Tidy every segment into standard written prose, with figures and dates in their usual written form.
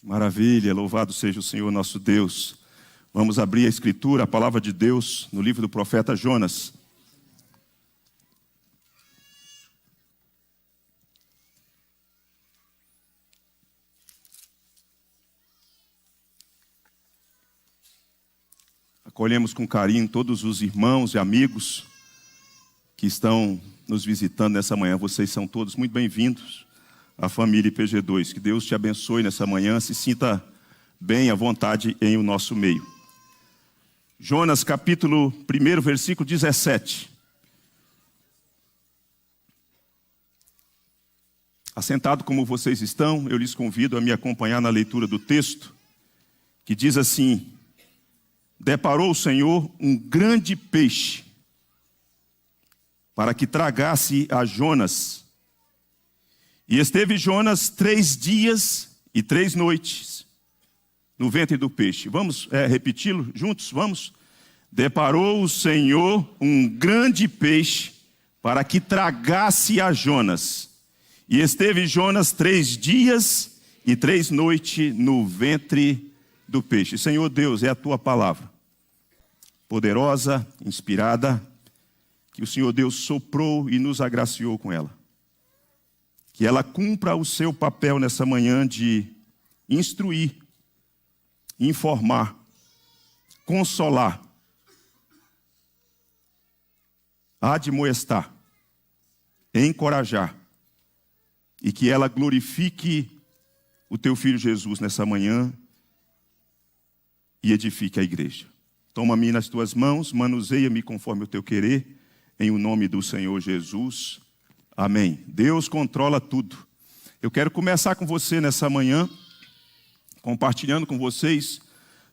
Maravilha, louvado seja o Senhor nosso Deus. Vamos abrir a Escritura, a palavra de Deus, no livro do profeta Jonas. Acolhemos com carinho todos os irmãos e amigos que estão nos visitando nessa manhã. Vocês são todos muito bem-vindos à família IPG2. Que Deus te abençoe nessa manhã, se sinta bem à vontade em o nosso meio. Jonas, capítulo 1, versículo 17. Assentado como vocês estão, eu lhes convido a me acompanhar na leitura do texto, que diz assim: deparou o Senhor um grande peixe, para que tragasse a Jonas. E esteve Jonas 3 dias e 3 noites no ventre do peixe. Vamos repeti-lo juntos? Vamos. Deparou o Senhor um grande peixe para que tragasse a Jonas. E esteve Jonas 3 dias e 3 noites no ventre do peixe. Senhor Deus, é a tua palavra, poderosa, inspirada, que o Senhor Deus soprou e nos agraciou com ela. Que ela cumpra o seu papel nessa manhã de instruir, informar, consolar, admoestar, encorajar, e que ela glorifique o teu Filho Jesus nessa manhã e edifique a igreja. Toma-me nas tuas mãos, manuseia-me conforme o teu querer, em o nome do Senhor Jesus. Amém. Deus controla tudo. Eu quero começar com você nessa manhã, compartilhando com vocês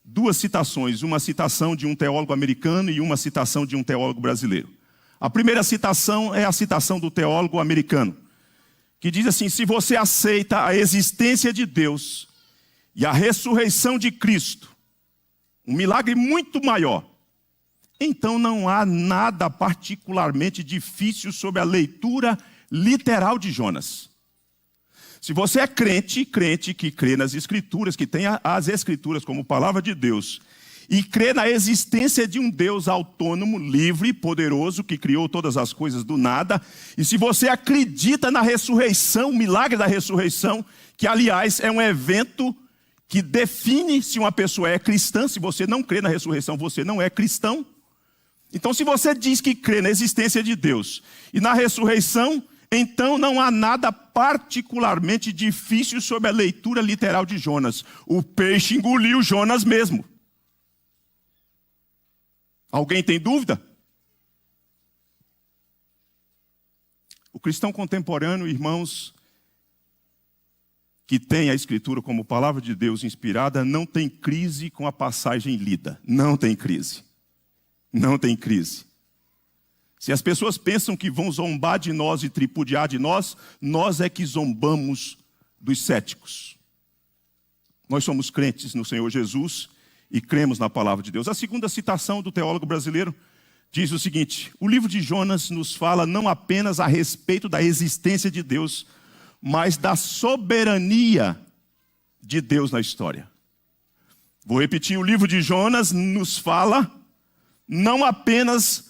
2 citações. Uma citação de um teólogo americano e uma citação de um teólogo brasileiro. A primeira citação é a citação do teólogo americano, que diz assim: se você aceita a existência de Deus e a ressurreição de Cristo, um milagre muito maior, então não há nada particularmente difícil sobre a leitura literal de Jonas. Se você é crente que crê nas Escrituras, que tem as Escrituras como palavra de Deus, e crê na existência de um Deus autônomo, livre, poderoso, que criou todas as coisas do nada, e se você acredita na ressurreição, o milagre da ressurreição, que aliás é um evento que define se uma pessoa é cristã. Se você não crê na ressurreição, você não é cristão. Então, se você diz que crê na existência de Deus e na ressurreição, então não há nada particularmente difícil sobre a leitura literal de Jonas. O peixe engoliu Jonas mesmo. Alguém tem dúvida? O cristão contemporâneo, irmãos, que tem a Escritura como palavra de Deus inspirada, não tem crise com a passagem lida. Não tem crise. Não tem crise. Se as pessoas pensam que vão zombar de nós e tripudiar de nós, nós é que zombamos dos céticos. Nós somos crentes no Senhor Jesus e cremos na palavra de Deus. A segunda citação do teólogo brasileiro diz o seguinte: o livro de Jonas nos fala não apenas a respeito da existência de Deus, mas da soberania de Deus na história. Vou repetir: o livro de Jonas nos fala não apenas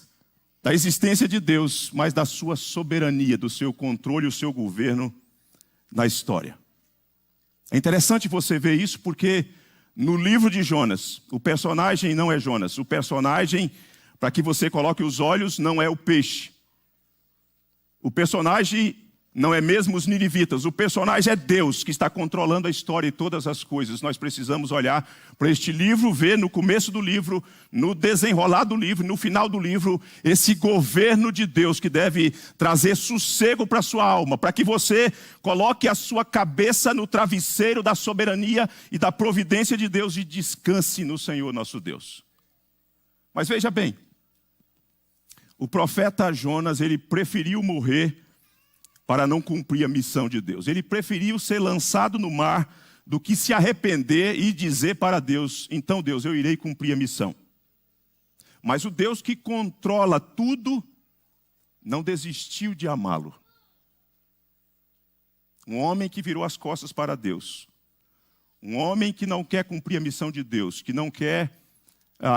da existência de Deus, mas da sua soberania, do seu controle, o seu governo na história. É interessante você ver isso, porque no livro de Jonas, o personagem não é Jonas. O personagem, para que você coloque os olhos, não é o peixe. O personagem não é mesmo os ninivitas. O personagem é Deus, que está controlando a história e todas as coisas. Nós precisamos olhar para este livro, ver no começo do livro, no desenrolar do livro, no final do livro, esse governo de Deus que deve trazer sossego para a sua alma, para que você coloque a sua cabeça no travesseiro da soberania e da providência de Deus e descanse no Senhor nosso Deus. Mas veja bem, o profeta Jonas, ele preferiu morrer para não cumprir a missão de Deus. Ele preferiu ser lançado no mar do que se arrepender e dizer para Deus: então Deus, eu irei cumprir a missão. Mas o Deus que controla tudo não desistiu de amá-lo. Um homem que virou as costas para Deus. Um homem que não quer cumprir a missão de Deus, que não quer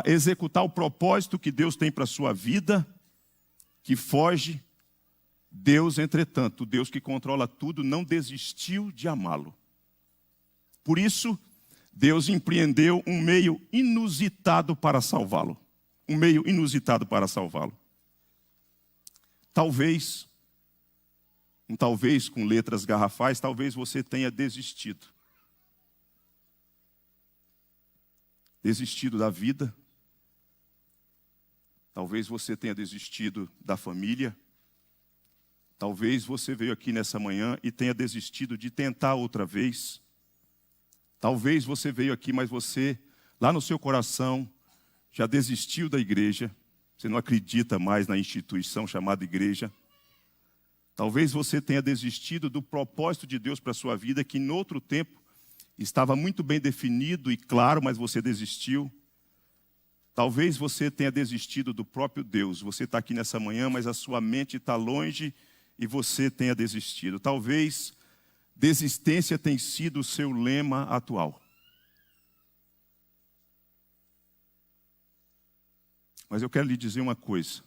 executar o propósito que Deus tem para a sua vida, que foge. Deus, entretanto, o Deus que controla tudo, não desistiu de amá-lo. Por isso, Deus empreendeu um meio inusitado para salvá-lo. Um meio inusitado para salvá-lo. Talvez com letras garrafais, talvez você tenha desistido. Desistido da vida. Talvez você tenha desistido da família. Talvez você veio aqui nessa manhã e tenha desistido de tentar outra vez. Talvez você veio aqui, mas você, lá no seu coração, já desistiu da igreja. Você não acredita mais na instituição chamada igreja. Talvez você tenha desistido do propósito de Deus para a sua vida, que em outro tempo estava muito bem definido e claro, mas você desistiu. Talvez você tenha desistido do próprio Deus. Você está aqui nessa manhã, mas a sua mente está longe e você tenha desistido. Talvez desistência tenha sido o seu lema atual. Mas eu quero lhe dizer uma coisa.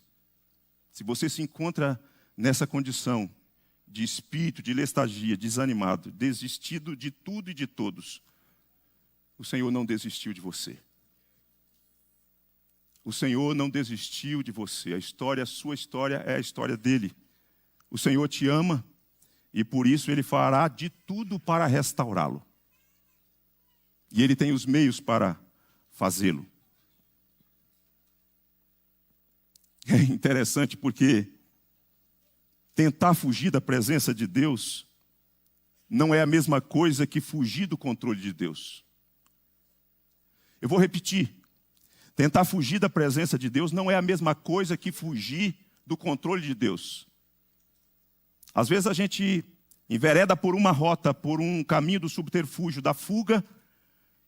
Se você se encontra nessa condição de espírito, de letargia, desanimado, desistido de tudo e de todos, o Senhor não desistiu de você. O Senhor não desistiu de você. A sua história é a história dele. O Senhor te ama e por isso Ele fará de tudo para restaurá-lo. E Ele tem os meios para fazê-lo. É interessante porque tentar fugir da presença de Deus não é a mesma coisa que fugir do controle de Deus. Eu vou repetir. Tentar fugir da presença de Deus não é a mesma coisa que fugir do controle de Deus. Às vezes a gente envereda por uma rota, por um caminho do subterfúgio, da fuga.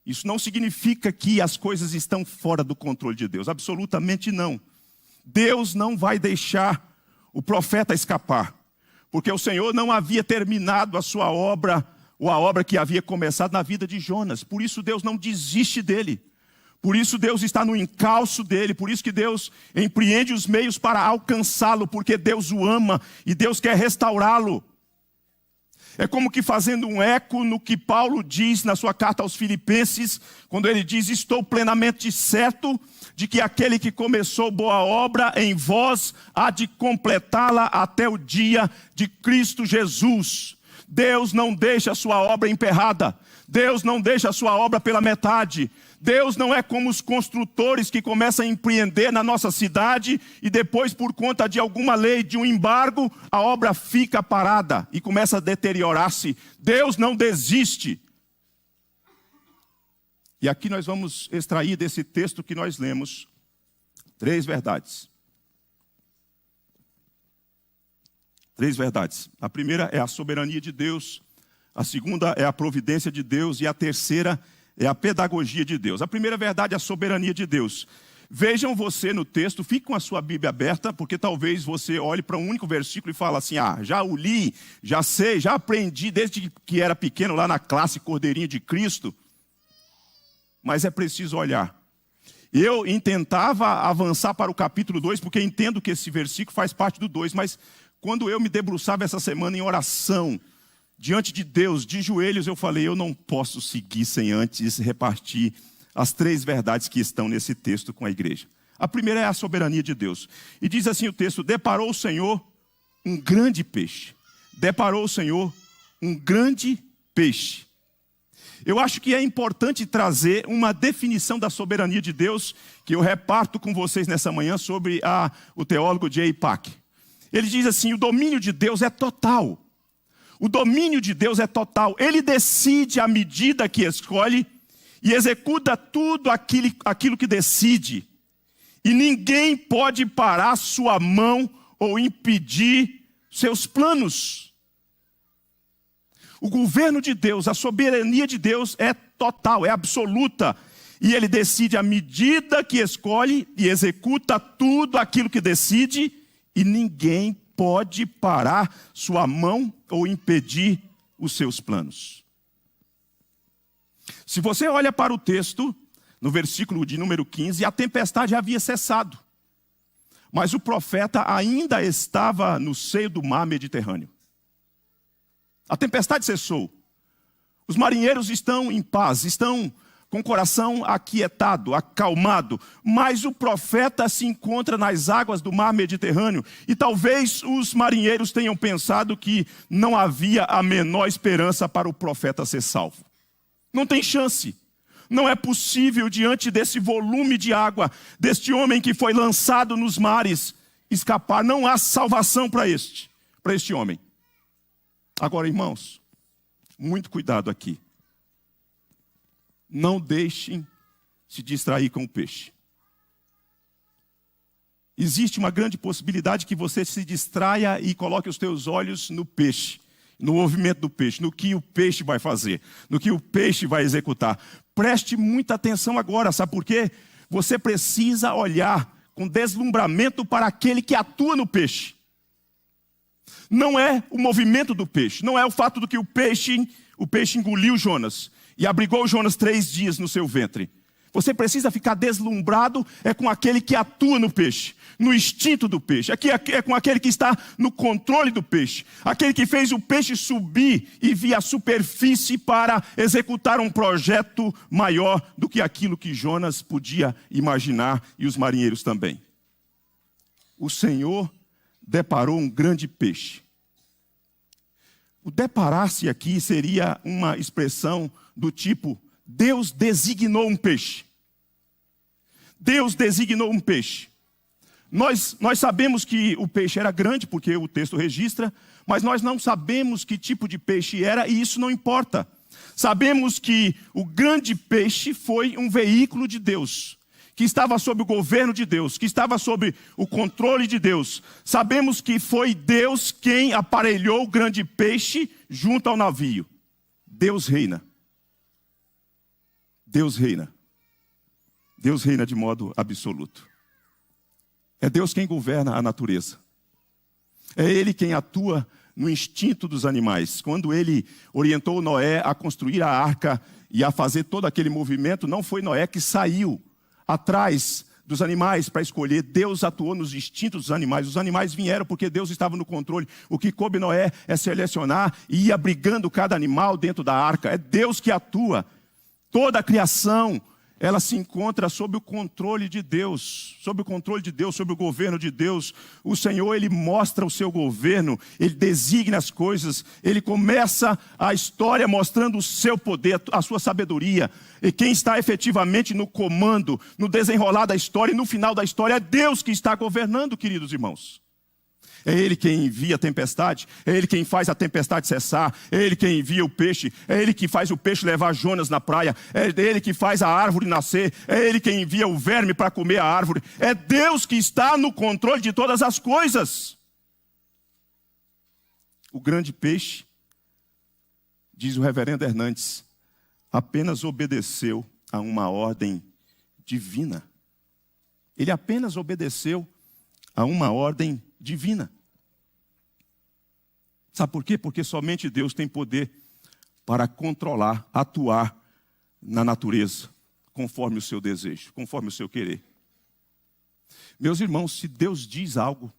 Isso não significa que as coisas estão fora do controle de Deus. Absolutamente não. Deus não vai deixar o profeta escapar. Porque o Senhor não havia terminado a sua obra, ou a obra que havia começado na vida de Jonas. Por isso Deus não desiste dele. Por isso Deus está no encalço dele, por isso que Deus empreende os meios para alcançá-lo, porque Deus o ama e Deus quer restaurá-lo. É como que fazendo um eco no que Paulo diz na sua carta aos Filipenses, quando ele diz: estou plenamente certo de que aquele que começou boa obra em vós há de completá-la até o dia de Cristo Jesus. Deus não deixa a sua obra emperrada. Deus não deixa a sua obra pela metade. Deus não é como os construtores que começam a empreender na nossa cidade e depois, por conta de alguma lei, de um embargo, a obra fica parada e começa a deteriorar-se. Deus não desiste. E aqui nós vamos extrair desse texto que nós lemos 3 verdades. 3 verdades. A primeira é a soberania de Deus, a segunda é a providência de Deus e a terceira é a pedagogia de Deus. A primeira verdade é a soberania de Deus. Vejam você no texto, fique com a sua Bíblia aberta, porque talvez você olhe para um único versículo e fale assim: já o li, já sei, já aprendi desde que era pequeno lá na classe Cordeirinho de Cristo. Mas é preciso olhar. Eu intentava avançar para o capítulo 2, porque entendo que esse versículo faz parte do 2, mas quando eu me debruçava essa semana em oração, diante de Deus, de joelhos, eu falei: eu não posso seguir sem antes repartir as 3 verdades que estão nesse texto com a igreja. A primeira é a soberania de Deus. E diz assim o texto: deparou o Senhor um grande peixe. Deparou o Senhor um grande peixe. Eu acho que é importante trazer uma definição da soberania de Deus, que eu reparto com vocês nessa manhã sobre o teólogo J. Pack. Ele diz assim: o domínio de Deus é total. O domínio de Deus é total. Ele decide à medida que escolhe e executa tudo aquilo que decide. E ninguém pode parar sua mão ou impedir seus planos. O governo de Deus, a soberania de Deus é total, é absoluta. E Ele decide à medida que escolhe e executa tudo aquilo que decide. E ninguém pode parar sua mão ou impedir os seus planos. Se você olha para o texto, no versículo de número 15, a tempestade havia cessado. Mas o profeta ainda estava no seio do mar Mediterrâneo. A tempestade cessou. Os marinheiros estão em paz, estão com o coração aquietado, acalmado. Mas o profeta se encontra nas águas do mar Mediterrâneo. E talvez os marinheiros tenham pensado que não havia a menor esperança para o profeta ser salvo. Não tem chance. Não é possível, diante desse volume de água, deste homem que foi lançado nos mares, escapar. Não há salvação para este homem. Agora, irmãos, muito cuidado aqui. Não deixem se distrair com o peixe. Existe uma grande possibilidade que você se distraia e coloque os teus olhos no peixe, no movimento do peixe, no que o peixe vai fazer, no que o peixe vai executar. Preste muita atenção agora, sabe por quê? Você precisa olhar com deslumbramento para aquele que atua no peixe. Não é o movimento do peixe, não é o fato de que o peixe engoliu Jonas e abrigou Jonas 3 dias no seu ventre. Você precisa ficar deslumbrado com aquele que atua no peixe, no instinto do peixe. Aqui é com aquele que está no controle do peixe. Aquele que fez o peixe subir e vir à superfície para executar um projeto maior do que aquilo que Jonas podia imaginar e os marinheiros também. O Senhor deparou um grande peixe. O deparar-se aqui seria uma expressão do tipo: Deus designou um peixe. Deus designou um peixe. Nós sabemos que o peixe era grande, porque o texto registra, mas nós não sabemos que tipo de peixe era, e isso não importa. Sabemos que o grande peixe foi um veículo de Deus, que estava sob o governo de Deus, que estava sob o controle de Deus. Sabemos que foi Deus quem aparelhou o grande peixe junto ao navio. Deus reina. Deus reina. Deus reina de modo absoluto. É Deus quem governa a natureza. É Ele quem atua no instinto dos animais. Quando Ele orientou Noé a construir a arca e a fazer todo aquele movimento, não foi Noé que saiu atrás dos animais para escolher. Deus atuou nos instintos dos animais. Os animais vieram porque Deus estava no controle. O que coube Noé é selecionar e ir abrigando cada animal dentro da arca. É Deus que atua. Toda a criação, ela se encontra sob o controle de Deus, sob o controle de Deus, sob o governo de Deus. O Senhor, Ele mostra o seu governo, Ele designa as coisas, Ele começa a história mostrando o seu poder, a sua sabedoria. E quem está efetivamente no comando, no desenrolar da história e no final da história, é Deus que está governando, queridos irmãos. É Ele quem envia a tempestade, é Ele quem faz a tempestade cessar, é Ele quem envia o peixe, é Ele que faz o peixe levar Jonas na praia, é Ele que faz a árvore nascer, é Ele quem envia o verme para comer a árvore. É Deus que está no controle de todas as coisas. O grande peixe, diz o reverendo Hernandes, apenas obedeceu a uma ordem divina. Ele apenas obedeceu a uma ordem divina. Sabe por quê? Porque somente Deus tem poder para controlar, atuar na natureza, conforme o seu desejo, conforme o seu querer. Meus irmãos, se Deus diz algo,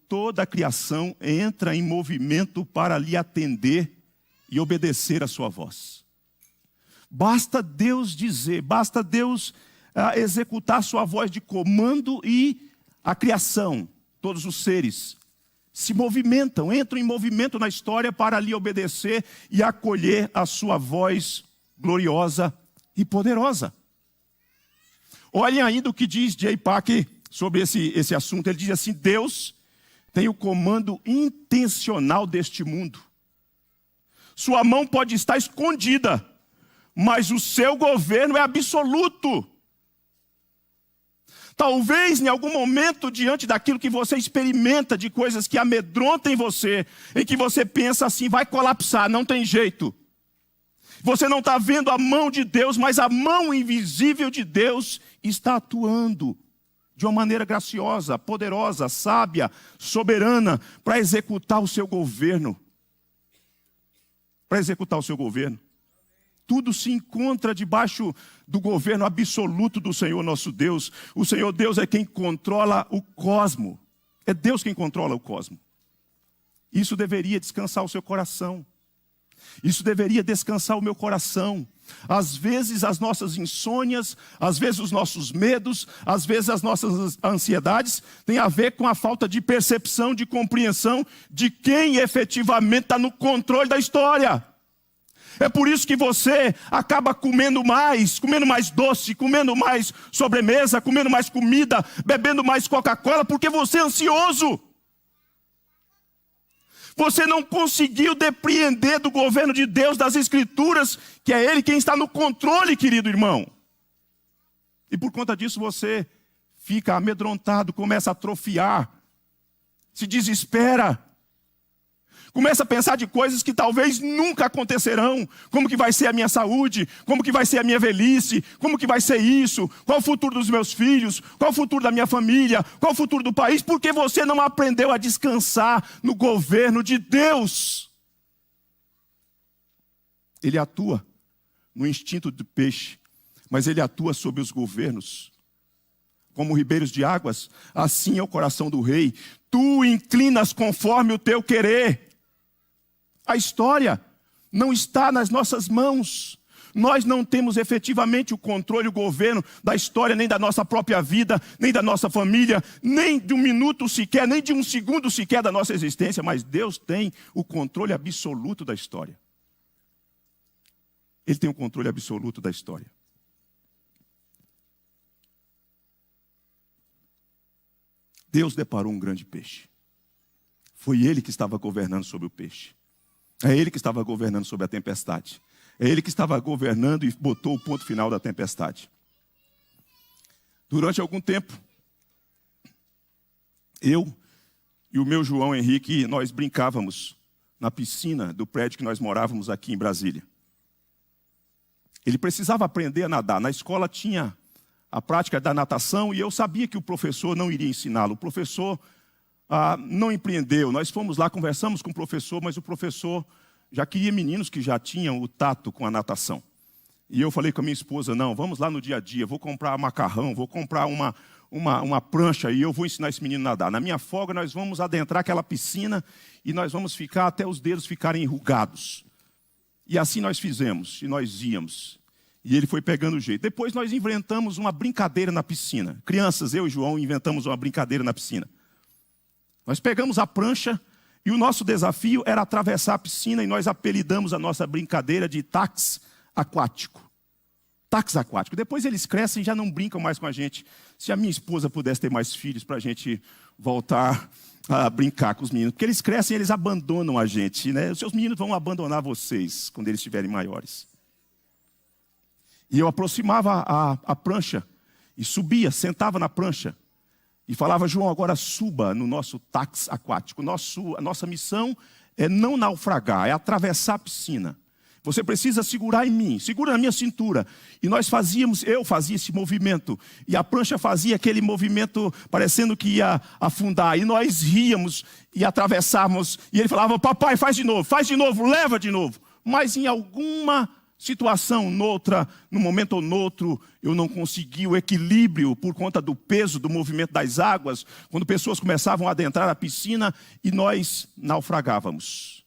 toda a criação entra em movimento para lhe atender e obedecer a sua voz. Basta Deus dizer, basta Deus executar sua voz de comando e a criação, todos os seres, se movimentam, entram em movimento na história para lhe obedecer e acolher a sua voz gloriosa e poderosa. Olhem ainda o que diz J. Packer sobre esse assunto. Ele diz assim: Deus tem o comando intencional deste mundo. Sua mão pode estar escondida, mas o seu governo é absoluto. Talvez em algum momento, diante daquilo que você experimenta, de coisas que amedrontam você, em que você pensa assim, vai colapsar, não tem jeito. Você não está vendo a mão de Deus, mas a mão invisível de Deus está atuando de uma maneira graciosa, poderosa, sábia, soberana, para executar o seu governo. Para executar o seu governo. tudo se encontra debaixo do governo absoluto do Senhor nosso Deus. O Senhor Deus é quem controla o cosmo. É Deus quem controla o cosmo. Isso deveria descansar o seu coração. Isso deveria descansar o meu coração. Às vezes as nossas insônias, às vezes os nossos medos, às vezes as nossas ansiedades têm a ver com a falta de percepção, de compreensão de quem efetivamente está no controle da história. É por isso que você acaba comendo mais doce, comendo mais sobremesa, comendo mais comida, bebendo mais Coca-Cola, porque você é ansioso. Você não conseguiu depreender do governo de Deus, das Escrituras, que é Ele quem está no controle, querido irmão. E por conta disso você fica amedrontado, começa a atrofiar, se desespera. Começa a pensar de coisas que talvez nunca acontecerão. Como que vai ser a minha saúde? Como que vai ser a minha velhice? Como que vai ser isso? Qual o futuro dos meus filhos? Qual o futuro da minha família? Qual o futuro do país? Porque você não aprendeu a descansar no governo de Deus. Ele atua no instinto do peixe, mas ele atua sobre os governos. Como ribeiros de águas, assim é o coração do rei. Tu inclinas conforme o teu querer. A história não está nas nossas mãos. Nós não temos efetivamente o controle, o governo da história, nem da nossa própria vida, nem da nossa família, nem de um minuto sequer, nem de um segundo sequer da nossa existência, mas Deus tem o controle absoluto da história. Ele tem o controle absoluto da história. Deus deparou um grande peixe. Foi Ele que estava governando sobre o peixe. É Ele que estava governando sobre a tempestade. É Ele que estava governando e botou o ponto final da tempestade. Durante algum tempo, eu e o meu João Henrique, nós brincávamos na piscina do prédio que nós morávamos aqui em Brasília. Ele precisava aprender a nadar. Na escola tinha a prática da natação e eu sabia que o professor não iria ensiná-lo. O professor não empreendeu. Nós fomos lá, conversamos com o professor, mas o professor já queria meninos que já tinham o tato com a natação. E eu falei com a minha esposa, não, vamos lá no dia a dia, vou comprar macarrão, vou comprar uma prancha e eu vou ensinar esse menino a nadar. Na minha folga nós vamos adentrar aquela piscina e nós vamos ficar até os dedos ficarem enrugados. E assim nós fizemos, e nós íamos. E ele foi pegando o jeito. Depois nós inventamos uma brincadeira na piscina. Crianças, eu e João, inventamos uma brincadeira na piscina. Nós pegamos a prancha e o nosso desafio era atravessar a piscina e nós apelidamos a nossa brincadeira de táxi aquático. Táxi aquático. Depois eles crescem e já não brincam mais com a gente. Se a minha esposa pudesse ter mais filhos para a gente voltar a brincar com os meninos. Porque eles crescem e eles abandonam a gente, né? Os seus meninos vão abandonar vocês quando eles estiverem maiores. E eu aproximava a prancha e subia, sentava na prancha. E falava, João, agora suba no nosso táxi aquático. A nossa missão é não naufragar, é atravessar a piscina. Você precisa segurar em mim, segura na minha cintura. E eu fazia esse movimento. E a prancha fazia aquele movimento parecendo que ia afundar. E nós ríamos e atravessávamos. E ele falava, papai, faz de novo, leva de novo. Mas em alguma situação, num momento ou noutro, eu não consegui o equilíbrio por conta do peso, do movimento das águas, quando pessoas começavam a adentrar a piscina e nós naufragávamos.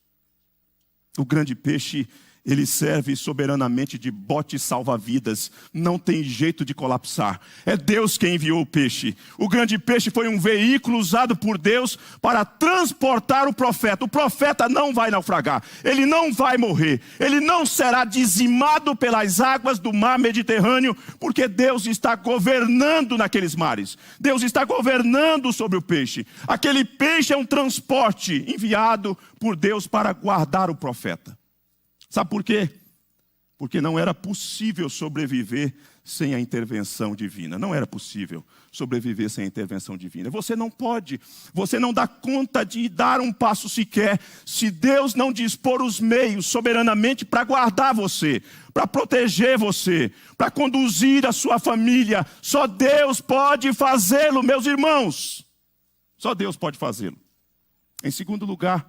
O grande peixe, ele serve soberanamente de bote salva-vidas, não tem jeito de colapsar. É Deus quem enviou o peixe. O grande peixe foi um veículo usado por Deus para transportar o profeta. O profeta não vai naufragar, ele não vai morrer, ele não será dizimado pelas águas do mar Mediterrâneo, porque Deus está governando naqueles mares. Deus está governando sobre o peixe. Aquele peixe é um transporte enviado por Deus para guardar o profeta. Sabe por quê? Porque não era possível sobreviver sem a intervenção divina. Não era possível sobreviver sem a intervenção divina. Você não pode, você não dá conta de dar um passo sequer se Deus não dispor os meios soberanamente para guardar você, para proteger você, para conduzir a sua família. Só Deus pode fazê-lo, meus irmãos. Só Deus pode fazê-lo. Em segundo lugar,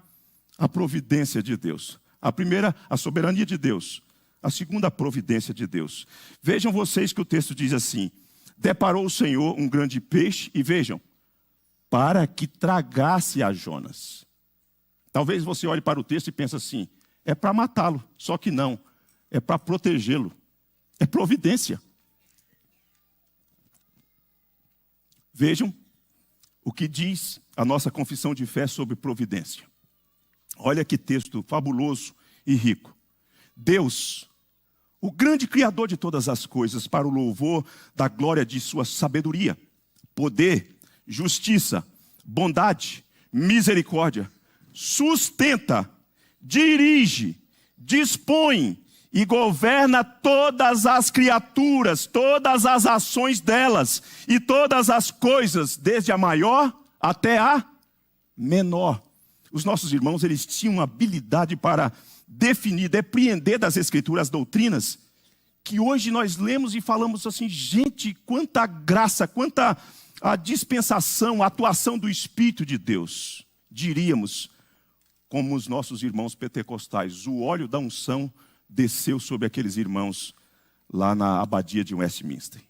a providência de Deus. A primeira, a soberania de Deus. A segunda providência de Deus. Vejam vocês que o texto diz assim: deparou o Senhor um grande peixe, e vejam, para que tragasse a Jonas. Talvez você olhe para o texto e pense assim: é para matá-lo. Só que não, é para protegê-lo. É providência. Vejam o que diz a nossa confissão de fé sobre providência. Olha que texto fabuloso e rico. Deus, o grande Criador de todas as coisas, para o louvor da glória de sua sabedoria, poder, justiça, bondade, misericórdia, sustenta, dirige, dispõe e governa todas as criaturas, todas as ações delas e todas as coisas, desde a maior até a menor. Os nossos irmãos, eles tinham habilidade para definir, depreender das Escrituras as doutrinas, que hoje nós lemos e falamos assim: gente, quanta graça, quanta a dispensação, a atuação do Espírito de Deus. Diríamos, como os nossos irmãos pentecostais, o óleo da unção desceu sobre aqueles irmãos lá na abadia de Westminster.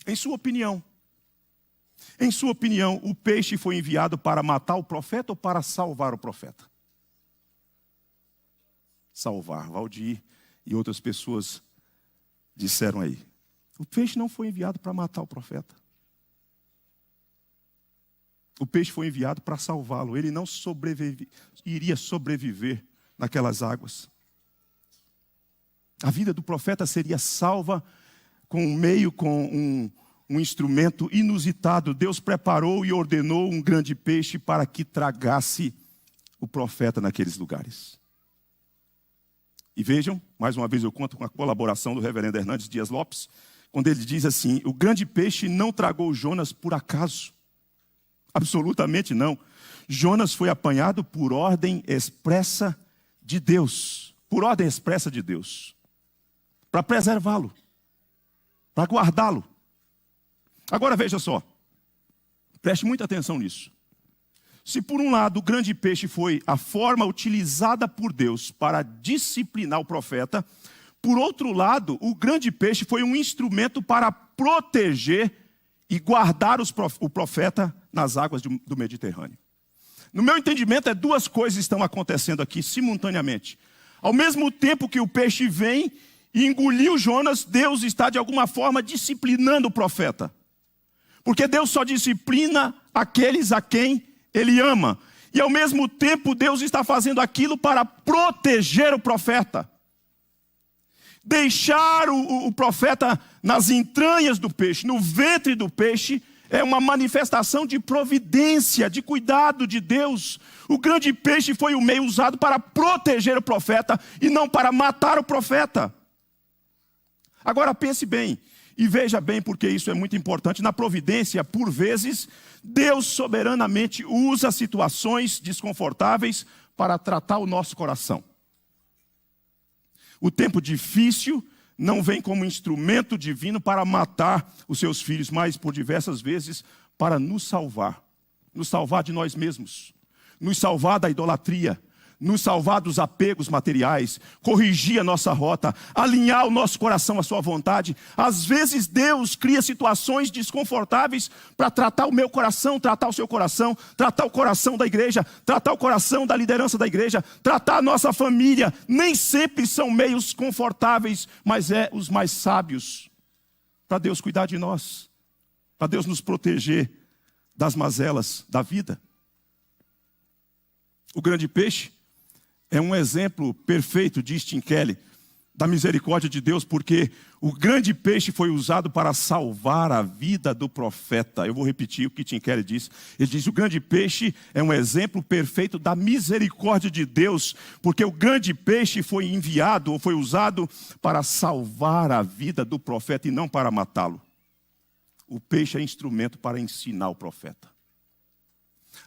Em sua opinião, o peixe foi enviado para matar o profeta ou para salvar o profeta? Salvar. Valdir e outras pessoas disseram aí: o peixe não foi enviado para matar o profeta. O peixe foi enviado para salvá-lo. Ele não iria sobreviver naquelas águas. A vida do profeta seria salva com um instrumento inusitado. Deus preparou e ordenou um grande peixe para que tragasse o profeta naqueles lugares. E vejam, mais uma vez eu conto com a colaboração do reverendo Hernandes Dias Lopes, quando ele diz assim: o grande peixe não tragou Jonas por acaso. Absolutamente não. Jonas foi apanhado por ordem expressa de Deus. Por ordem expressa de Deus. Para preservá-lo. Para guardá-lo. Agora veja só. Preste muita atenção nisso. Se por um lado o grande peixe foi a forma utilizada por Deus para disciplinar o profeta, por outro lado, o grande peixe foi um instrumento para proteger e guardar o profeta nas águas do Mediterrâneo. No meu entendimento, duas coisas estão acontecendo aqui simultaneamente. Ao mesmo tempo que o peixe vem e engoliu Jonas, Deus está de alguma forma disciplinando o profeta. Porque Deus só disciplina aqueles a quem Ele ama. E ao mesmo tempo Deus está fazendo aquilo para proteger o profeta. Deixar o profeta nas entranhas do peixe, no ventre do peixe, é uma manifestação de providência, de cuidado de Deus. O grande peixe foi o meio usado para proteger o profeta e não para matar o profeta. Agora pense bem e veja bem, porque isso é muito importante. Na providência, por vezes, Deus soberanamente usa situações desconfortáveis para tratar o nosso coração. O tempo difícil não vem como instrumento divino para matar os seus filhos, mas por diversas vezes para nos salvar de nós mesmos, nos salvar da idolatria, nos salvar dos apegos materiais, corrigir a nossa rota, alinhar o nosso coração à sua vontade. Às vezes Deus cria situações desconfortáveis para tratar o meu coração, tratar o seu coração, tratar o coração da igreja, tratar o coração da liderança da igreja, tratar a nossa família. Nem sempre são meios confortáveis, mas os mais sábios para Deus cuidar de nós, para Deus nos proteger das mazelas da vida. O grande peixe é um exemplo perfeito, diz Tim Keller, da misericórdia de Deus, porque o grande peixe foi usado para salvar a vida do profeta. Eu vou repetir o que Tim Keller diz. Ele diz: o grande peixe é um exemplo perfeito da misericórdia de Deus, porque o grande peixe foi enviado ou foi usado para salvar a vida do profeta e não para matá-lo. O peixe é instrumento para ensinar o profeta.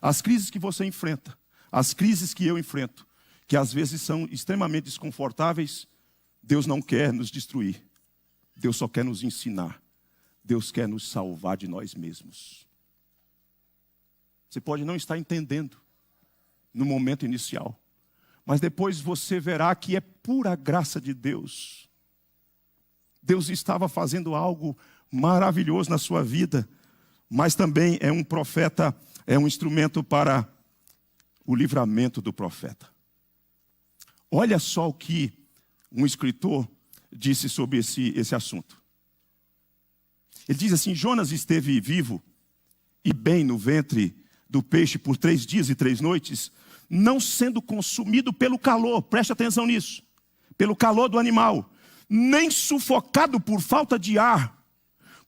As crises que você enfrenta, as crises que eu enfrento, que às vezes são extremamente desconfortáveis, Deus não quer nos destruir. Deus só quer nos ensinar. Deus quer nos salvar de nós mesmos. Você pode não estar entendendo no momento inicial, Mas depois você verá que é pura graça de Deus. Deus estava fazendo algo maravilhoso na sua vida, mas também é um profeta, é um instrumento para o livramento do profeta. Olha só o que um escritor disse sobre esse assunto. Ele diz assim: Jonas esteve vivo e bem no ventre do peixe por 3 dias e 3 noites, não sendo consumido pelo calor, preste atenção nisso, pelo calor do animal, nem sufocado por falta de ar.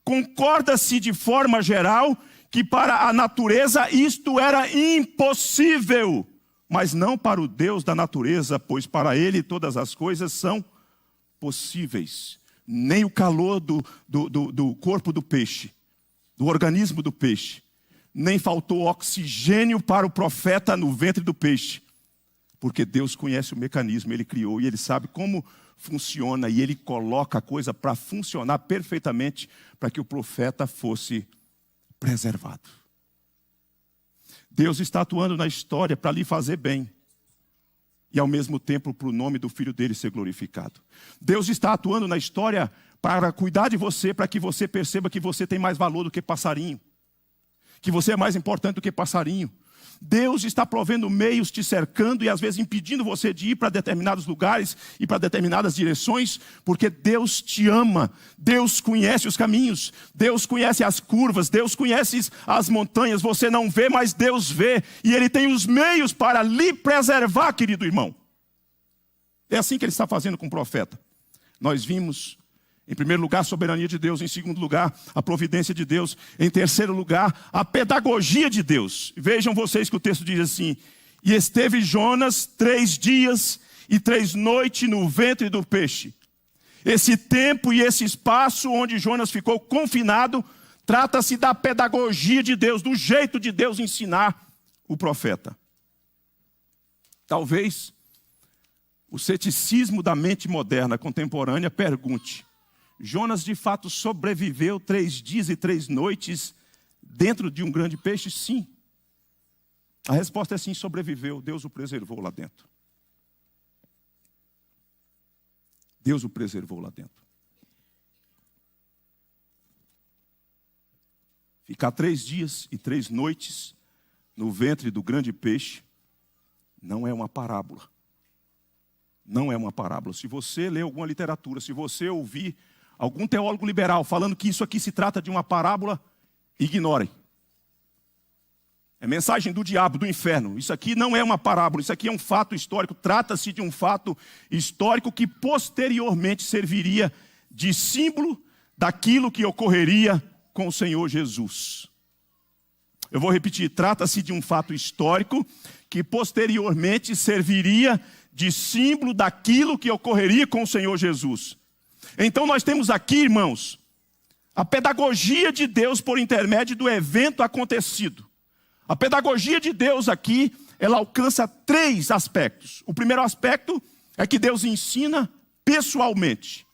Concorda-se de forma geral que para a natureza isto era impossível, mas não para o Deus da natureza, pois para ele todas as coisas são possíveis. Nem o calor do corpo do peixe, do organismo do peixe, nem faltou oxigênio para o profeta no ventre do peixe, porque Deus conhece o mecanismo, Ele criou e Ele sabe como funciona, e Ele coloca a coisa para funcionar perfeitamente, para que o profeta fosse preservado. Deus está atuando na história para lhe fazer bem, e ao mesmo tempo para o nome do Filho dele ser glorificado. Deus está atuando na história para cuidar de você, para que você perceba que você tem mais valor do que passarinho, que você é mais importante do que passarinho. Deus está provendo meios, te cercando e às vezes impedindo você de ir para determinados lugares e para determinadas direções, porque Deus te ama, Deus conhece os caminhos, Deus conhece as curvas, Deus conhece as montanhas, você não vê, mas Deus vê, e Ele tem os meios para lhe preservar, querido irmão. É assim que Ele está fazendo com o profeta. Nós vimos, em primeiro lugar, a soberania de Deus. Em segundo lugar, a providência de Deus. Em terceiro lugar, a pedagogia de Deus. Vejam vocês que o texto diz assim: e esteve Jonas 3 dias e 3 noites no ventre do peixe. Esse tempo e esse espaço onde Jonas ficou confinado, trata-se da pedagogia de Deus, do jeito de Deus ensinar o profeta. Talvez o ceticismo da mente moderna contemporânea pergunte: Jonas de fato sobreviveu 3 dias e 3 noites dentro de um grande peixe? Sim. A resposta é sim, sobreviveu. Deus o preservou lá dentro. Deus o preservou lá dentro. Ficar 3 dias e 3 noites no ventre do grande peixe não é uma parábola. Não é uma parábola. Se você ler alguma literatura, se você ouvir algum teólogo liberal falando que isso aqui se trata de uma parábola, ignorem. É mensagem do diabo, do inferno. Isso aqui não é uma parábola, isso aqui é um fato histórico. Trata-se de um fato histórico que posteriormente serviria de símbolo daquilo que ocorreria com o Senhor Jesus. Eu vou repetir, trata-se de um fato histórico que posteriormente serviria de símbolo daquilo que ocorreria com o Senhor Jesus. Então nós temos aqui, irmãos, a pedagogia de Deus por intermédio do evento acontecido. A pedagogia de Deus aqui, ela alcança 3 aspectos. O primeiro aspecto é que Deus ensina pessoalmente.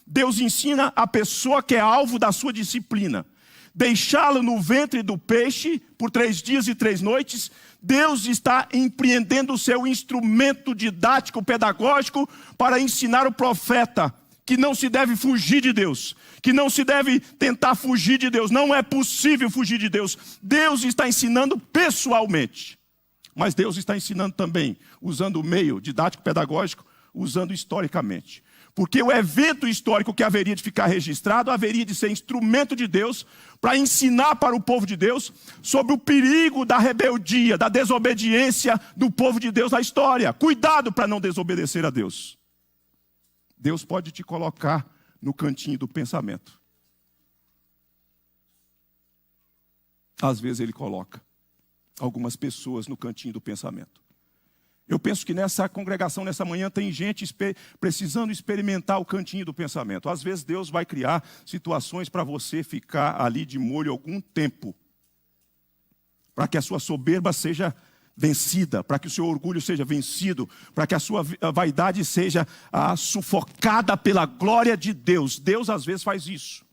Deus ensina a pessoa que é alvo da sua disciplina. Deixá-lo no ventre do peixe por 3 dias e 3 noites, Deus está empreendendo o seu instrumento didático, pedagógico, para ensinar o profeta que não se deve fugir de Deus, que não se deve tentar fugir de Deus, não é possível fugir de Deus. Deus está ensinando pessoalmente, mas Deus está ensinando também, usando o meio didático-pedagógico, usando historicamente. Porque o evento histórico que haveria de ficar registrado, haveria de ser instrumento de Deus para ensinar para o povo de Deus sobre o perigo da rebeldia, da desobediência do povo de Deus na história. Cuidado para não desobedecer a Deus. Deus pode te colocar no cantinho do pensamento. Às vezes Ele coloca algumas pessoas no cantinho do pensamento. Eu penso que nessa congregação, nessa manhã, tem gente precisando experimentar o cantinho do pensamento. Às vezes Deus vai criar situações para você ficar ali de molho algum tempo, para que a sua soberba seja vencida, para que o seu orgulho seja vencido, para que a sua vaidade seja sufocada pela glória de Deus. Deus às vezes faz isso.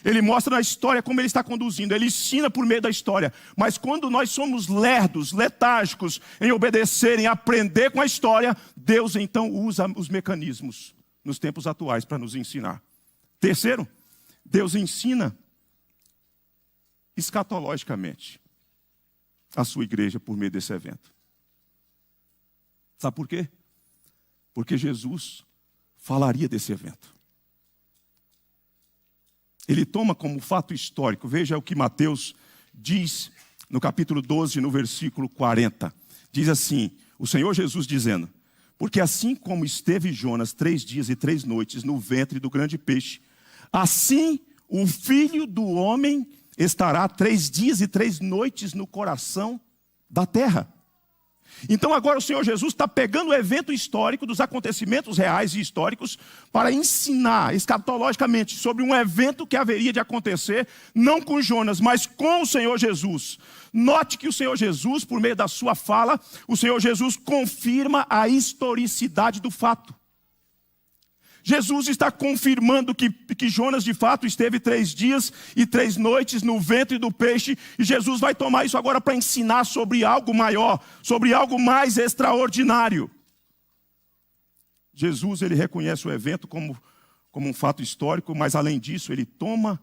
Ele mostra na história como ele está conduzindo. Ele ensina por meio da história. Mas quando nós somos lerdos, letárgicos em obedecer, em aprender com a história, Deus então usa os mecanismos nos tempos atuais para nos ensinar. Terceiro, Deus ensina escatologicamente a sua igreja por meio desse evento. Sabe por quê? Porque Jesus falaria desse evento. Ele toma como fato histórico. Veja o que Mateus diz no capítulo 12, no versículo 40. Diz assim, o Senhor Jesus dizendo: porque assim como esteve Jonas 3 dias e 3 noites no ventre do grande peixe, assim o Filho do Homem estará 3 dias e 3 noites no coração da terra. Então agora o Senhor Jesus está pegando o evento histórico dos acontecimentos reais e históricos para ensinar escatologicamente sobre um evento que haveria de acontecer, não com Jonas, mas com o Senhor Jesus. Note que o Senhor Jesus, por meio da sua fala, o Senhor Jesus confirma a historicidade do fato. Jesus está confirmando que Jonas de fato esteve 3 dias e 3 noites no ventre do peixe. E Jesus vai tomar isso agora para ensinar sobre algo maior, sobre algo mais extraordinário. Jesus, ele reconhece o evento como um fato histórico, mas além disso ele toma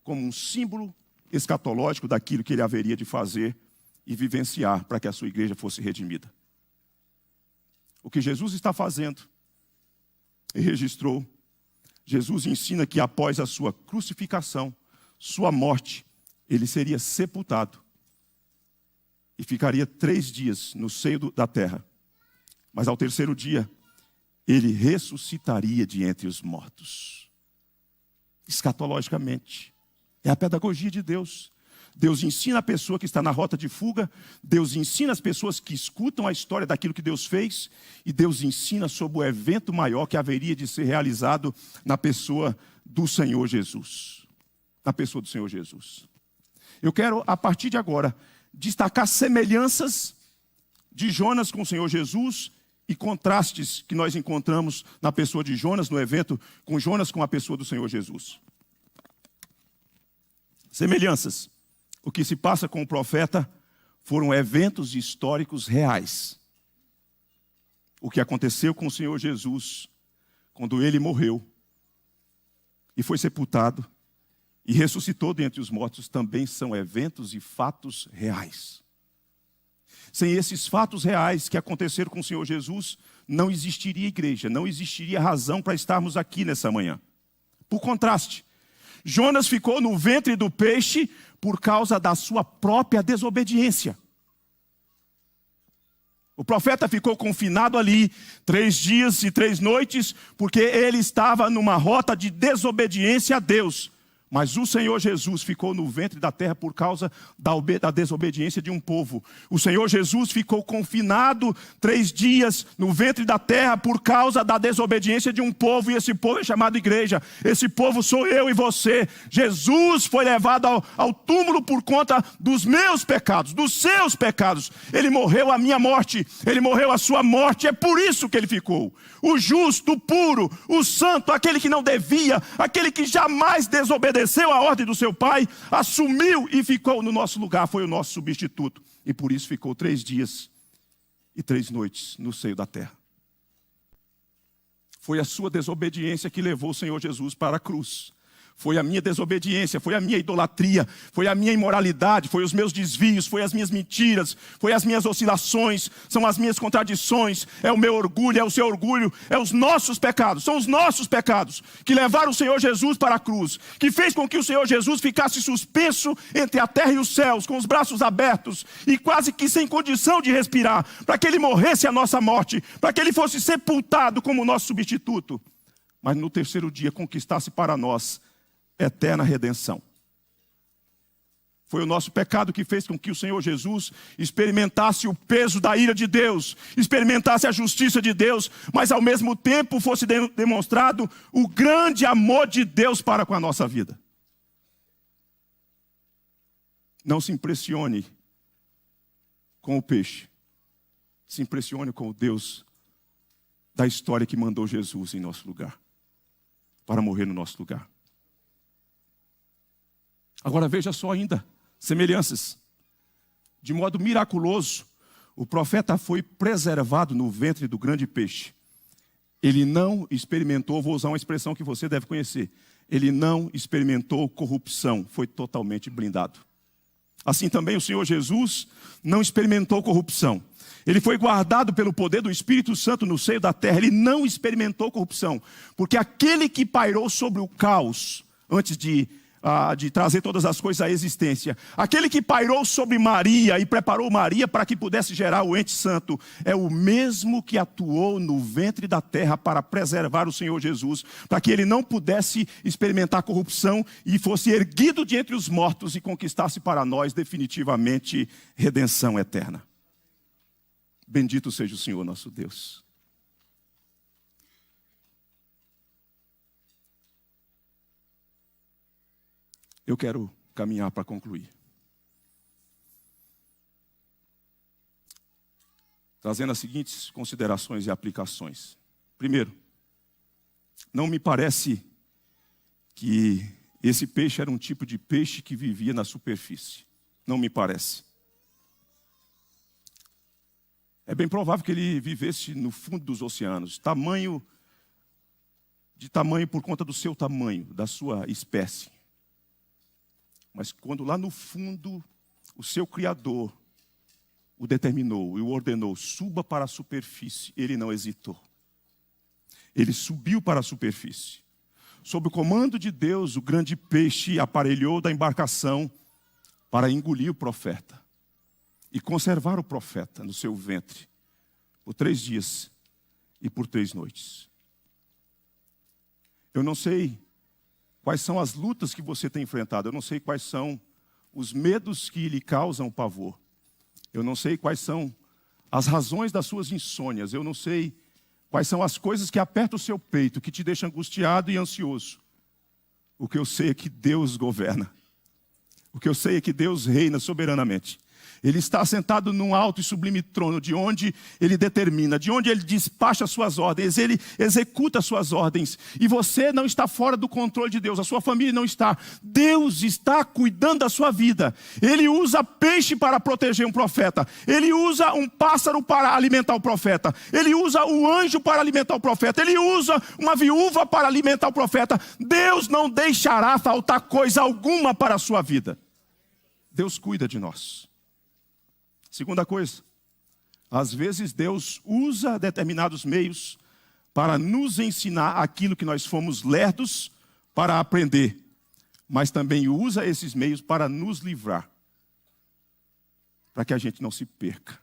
como um símbolo escatológico daquilo que ele haveria de fazer e vivenciar para que a sua igreja fosse redimida. O que Jesus está fazendo e registrou, Jesus ensina que após a sua crucificação, sua morte, ele seria sepultado e ficaria 3 dias no seio da terra. Mas ao 3º dia, ele ressuscitaria de entre os mortos. Escatologicamente, é a pedagogia de Deus. Deus ensina a pessoa que está na rota de fuga, Deus ensina as pessoas que escutam a história daquilo que Deus fez, e Deus ensina sobre o evento maior que haveria de ser realizado na pessoa do Senhor Jesus. Na pessoa do Senhor Jesus. Eu quero, a partir de agora, destacar semelhanças de Jonas com o Senhor Jesus e contrastes que nós encontramos na pessoa de Jonas, no evento com Jonas com a pessoa do Senhor Jesus. Semelhanças. O que se passa com o profeta foram eventos históricos reais. O que aconteceu com o Senhor Jesus, quando ele morreu e foi sepultado e ressuscitou dentre os mortos, também são eventos e fatos reais. Sem esses fatos reais que aconteceram com o Senhor Jesus, não existiria igreja, não existiria razão para estarmos aqui nessa manhã. Por contraste, Jonas ficou no ventre do peixe por causa da sua própria desobediência. O profeta ficou confinado ali 3 dias e 3 noites, porque ele estava numa rota de desobediência a Deus. Mas o Senhor Jesus ficou no ventre da terra por causa da desobediência de um povo. O Senhor Jesus ficou confinado 3 dias no ventre da terra por causa da desobediência de um povo. E esse povo é chamado igreja. Esse povo sou eu e você. Jesus foi levado ao túmulo por conta dos meus pecados, dos seus pecados. Ele morreu a minha morte. Ele morreu a sua morte. É por isso que ele ficou. O justo, o puro, o santo, aquele que não devia, aquele que jamais desobedeceu a ordem do seu pai, assumiu e ficou no nosso lugar, foi o nosso substituto. E por isso ficou 3 dias e 3 noites no seio da terra. Foi a sua desobediência que levou o Senhor Jesus para a cruz. Foi a minha desobediência, foi a minha idolatria, foi a minha imoralidade, foi os meus desvios, foi as minhas mentiras, foi as minhas oscilações, são as minhas contradições, é o meu orgulho, é o seu orgulho, é os nossos pecados, são os nossos pecados que levaram o Senhor Jesus para a cruz, que fez com que o Senhor Jesus ficasse suspenso entre a terra e os céus, com os braços abertos e quase que sem condição de respirar, para que ele morresse a nossa morte, para que ele fosse sepultado como nosso substituto, mas no 3º dia conquistasse para nós eterna redenção. Foi o nosso pecado que fez com que o Senhor Jesus experimentasse o peso da ira de Deus, experimentasse a justiça de Deus, mas ao mesmo tempo fosse demonstrado o grande amor de Deus para com a nossa vida. Não se impressione com o peixe, se impressione com o Deus da história que mandou Jesus em nosso lugar, para morrer no nosso lugar. Agora veja só ainda, semelhanças. De modo miraculoso, o profeta foi preservado no ventre do grande peixe. Ele não experimentou, vou usar uma expressão que você deve conhecer, ele não experimentou corrupção, foi totalmente blindado. Assim também o Senhor Jesus não experimentou corrupção. Ele foi guardado pelo poder do Espírito Santo no seio da terra, ele não experimentou corrupção. Porque aquele que pairou sobre o caos, antes de trazer todas as coisas à existência, aquele que pairou sobre Maria e preparou Maria para que pudesse gerar o ente santo, é o mesmo que atuou no ventre da terra para preservar o Senhor Jesus, para que ele não pudesse experimentar corrupção e fosse erguido de entre os mortos e conquistasse para nós definitivamente redenção eterna. Bendito seja o Senhor nosso Deus. Eu quero caminhar para concluir. Trazendo as seguintes considerações e aplicações. Primeiro, não me parece que esse peixe era um tipo de peixe que vivia na superfície. Não me parece. É bem provável que ele vivesse no fundo dos oceanos. Tamanho por conta do seu tamanho, da sua espécie. Mas quando lá no fundo o seu Criador o determinou e o ordenou, suba para a superfície, ele não hesitou. Ele subiu para a superfície. Sob o comando de Deus, o grande peixe aparelhou da embarcação para engolir o profeta e conservar o profeta no seu ventre por 3 dias e por 3 noites. Eu não sei quais são as lutas que você tem enfrentado. Eu não sei quais são os medos que lhe causam pavor. Eu não sei quais são as razões das suas insônias. Eu não sei quais são as coisas que apertam o seu peito, que te deixam angustiado e ansioso. O que eu sei é que Deus governa. O que eu sei é que Deus reina soberanamente. Ele está sentado num alto e sublime trono, de onde ele determina, de onde ele despacha as suas ordens, ele executa as suas ordens. E você não está fora do controle de Deus, a sua família não está. Deus está cuidando da sua vida. Ele usa peixe para proteger um profeta. Ele usa um pássaro para alimentar o profeta. Ele usa o anjo para alimentar o profeta. Ele usa uma viúva para alimentar o profeta. Deus não deixará faltar coisa alguma para a sua vida. Deus cuida de nós. Segunda coisa, às vezes Deus usa determinados meios para nos ensinar aquilo que nós fomos lerdos para aprender, mas também usa esses meios para nos livrar, para que a gente não se perca.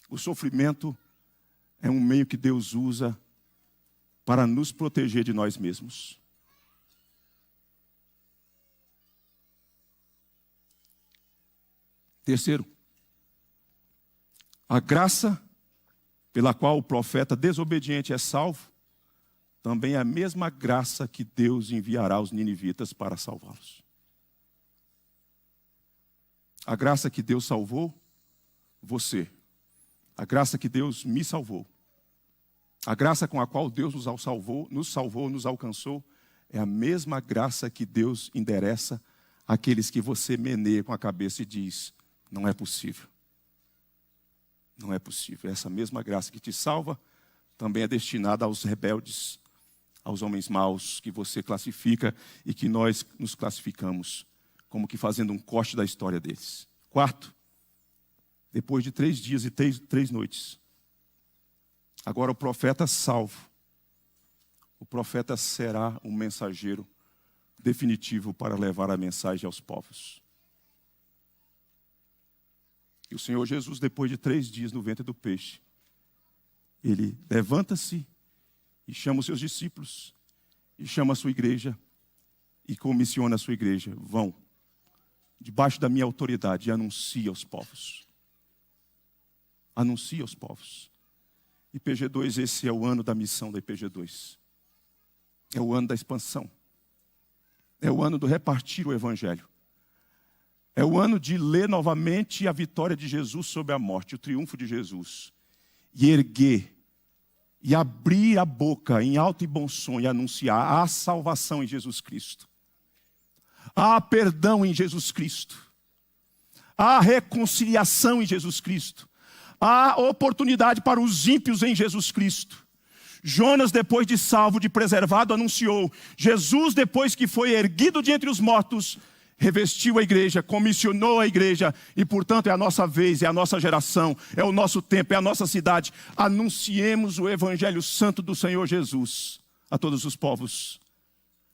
O sofrimento é um meio que Deus usa para nos proteger de nós mesmos. Terceiro, a graça pela qual o profeta desobediente é salvo, também é a mesma graça que Deus enviará aos ninivitas para salvá-los. A graça que Deus salvou você, a graça que Deus me salvou, a graça com a qual Deus nos alcançou, é a mesma graça que Deus endereça àqueles que você meneia com a cabeça e diz: não é possível. Não é possível. Essa mesma graça que te salva também é destinada aos rebeldes, aos homens maus que você classifica e que nós nos classificamos como que fazendo um corte da história deles. Quarto, depois de 3 dias e 3 noites, agora o profeta salvo, o profeta será um mensageiro definitivo para levar a mensagem aos povos. E o Senhor Jesus, depois de 3 dias no ventre do peixe, ele levanta-se e chama os seus discípulos, e chama a sua igreja, e comissiona a sua igreja: vão, debaixo da minha autoridade, e anuncie aos povos. Anuncie aos povos. IPG2, esse é o ano da missão da IPG2. É o ano da expansão. É o ano do repartir o evangelho. É o ano de ler novamente a vitória de Jesus sobre a morte, o triunfo de Jesus. E erguer e abrir a boca em alto e bom som e anunciar a salvação em Jesus Cristo. Há perdão em Jesus Cristo. Há reconciliação em Jesus Cristo. Há oportunidade para os ímpios em Jesus Cristo. Jonas, depois de salvo, de preservado, anunciou. Jesus, depois que foi erguido de entre os mortos, revestiu a igreja, comissionou a igreja. E, portanto, é a nossa vez, é a nossa geração, é o nosso tempo, é a nossa cidade. Anunciemos o evangelho santo do Senhor Jesus a todos os povos,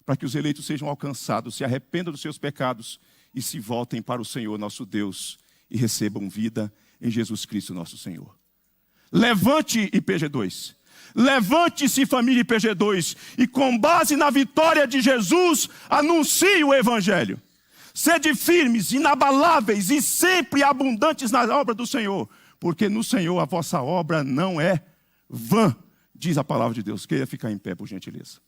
para que os eleitos sejam alcançados, se arrependam dos seus pecados e se voltem para o Senhor nosso Deus e recebam vida em Jesus Cristo nosso Senhor. Levante, IPG2. Levante-se, família IPG2, e com base na vitória de Jesus, anuncie o evangelho. Sede firmes, inabaláveis e sempre abundantes na obra do Senhor, porque no Senhor a vossa obra não é vã, diz a palavra de Deus. Queira ficar em pé, por gentileza.